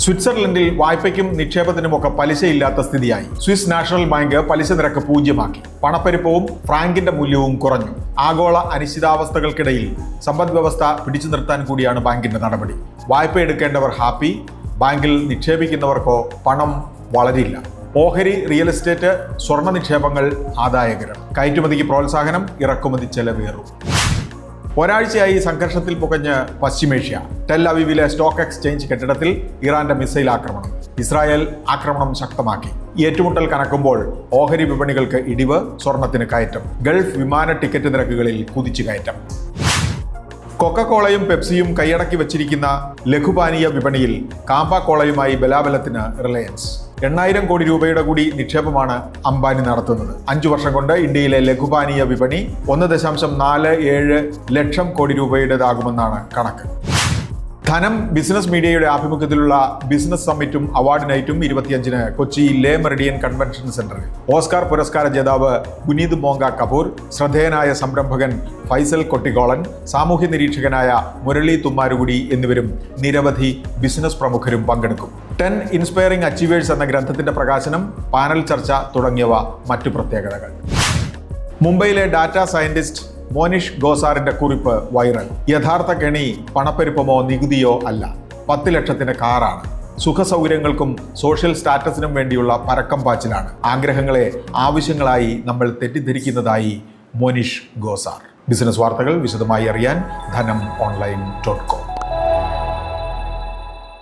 സ്വിറ്റ്സർലൻഡിൽ വായ്പയ്ക്കും നിക്ഷേപത്തിനുമൊക്കെ പലിശയില്ലാത്ത സ്ഥിതിയായി. Swiss national bank പലിശ നിരക്ക് 0 പണപ്പെരുപ്പവും ഫ്രാങ്കിന്റെ മൂല്യവും കുറഞ്ഞു. ആഗോള അനിശ്ചിതാവസ്ഥകൾക്കിടയിൽ സമ്പദ് വ്യവസ്ഥ പിടിച്ചു നിർത്താൻ കൂടിയാണ് ബാങ്കിന്റെ നടപടി. വായ്പ എടുക്കേണ്ടവർ ഹാപ്പി, ബാങ്കിൽ നിക്ഷേപിക്കുന്നവർക്കോ പണം വളരില്ല. ഓഹരി, റിയൽ എസ്റ്റേറ്റ്, സ്വർണ്ണ നിക്ഷേപങ്ങൾ ആദായകരം. കയറ്റുമതിക്ക് പ്രോത്സാഹനം, ഇറക്കുമതി ചെലവേറും. ഒരാഴ്ചയായി സംഘർഷത്തിൽ പുകഞ്ഞ് പശ്ചിമേഷ്യ. ടെൽ അവീവിലെ സ്റ്റോക്ക് എക്സ്ചേഞ്ച് കെട്ടിടത്തിൽ ഇറാന്റെ മിസൈൽ ആക്രമണം. ഇസ്രായേൽ ആക്രമണം ശക്തമാക്കി. ഏറ്റുമുട്ടൽ കനക്കുമ്പോൾ ഓഹരി വിപണികൾക്ക് ഇടിവ്, സ്വർണത്തിന് കയറ്റം. ഗൾഫ് വിമാന ടിക്കറ്റ് നിരക്കുകളിൽ കുതിച്ചുകയറ്റം. കൊക്കക്കോളയും പെപ്സിയും കൈയടക്കി വച്ചിരിക്കുന്ന ലഘുപാനീയ വിപണിയിൽ കാമ്പ കോളയുമായി ബലാബലത്തിന് റിലയൻസ്. 8,000 കോടി രൂപയുടെ കൂടി നിക്ഷേപമാണ് അംബാനി നടത്തുന്നത്. 5 വർഷം കൊണ്ട് ഇന്ത്യയിലെ ലഘുപാനീയ വിപണി 1.47 ലക്ഷം കോടി രൂപയുടേതാകുമെന്നാണ് കണക്ക്. ധനം ബിസിനസ് മീഡിയയുടെ ആഭിമുഖ്യത്തിലുള്ള ബിസിനസ് സമ്മിറ്റും അവാർഡ് നൈറ്റും 25-ന് കൊച്ചി ലേ മെറിഡിയൻ കൺവെൻഷൻ സെന്ററിൽ. ഓസ്കാർ പുരസ്കാര ജേതാവ് ഗുനീത് മോങ്ക കപൂർ, ശ്രദ്ധേയനായ സംരംഭകൻ ഫൈസൽ കൊട്ടിക്കോളൻ, സാമൂഹ്യ നിരീക്ഷകനായ മുരളി തുമ്മാരുകുടി എന്നിവരും നിരവധി ബിസിനസ് പ്രമുഖരും പങ്കെടുക്കും. 10 ഇൻസ്പയറിംഗ് അച്ചീവേഴ്സ് എന്ന ഗ്രന്ഥത്തിന്റെ പ്രകാശനം, പാനൽ ചർച്ച തുടങ്ങിയവ മറ്റു പ്രത്യേകതകൾ. മുംബൈയിലെ ഡാറ്റാ സയന്റിസ്റ്റ് മോനിഷ് ഗോസാറിന്റെ കുറിപ്പ് വൈറൽ. യഥാർത്ഥ കെണി പണപ്പെരുപ്പമോ നികുതിയോ അല്ല, 10 ലക്ഷത്തിന്റെ കാറാണ്. സുഖസൗകര്യങ്ങൾക്കും സോഷ്യൽ സ്റ്റാറ്റസിനും വേണ്ടിയുള്ള പരക്കം പാച്ചിലാണ്. ആഗ്രഹങ്ങളെ ആവശ്യങ്ങളായി നമ്മൾ തെറ്റിദ്ധരിക്കുന്നതായി മോനിഷ് ഗോസാർ. ബിസിനസ് വാർത്തകൾ വിശദമായി അറിയാൻ ധനം online.com.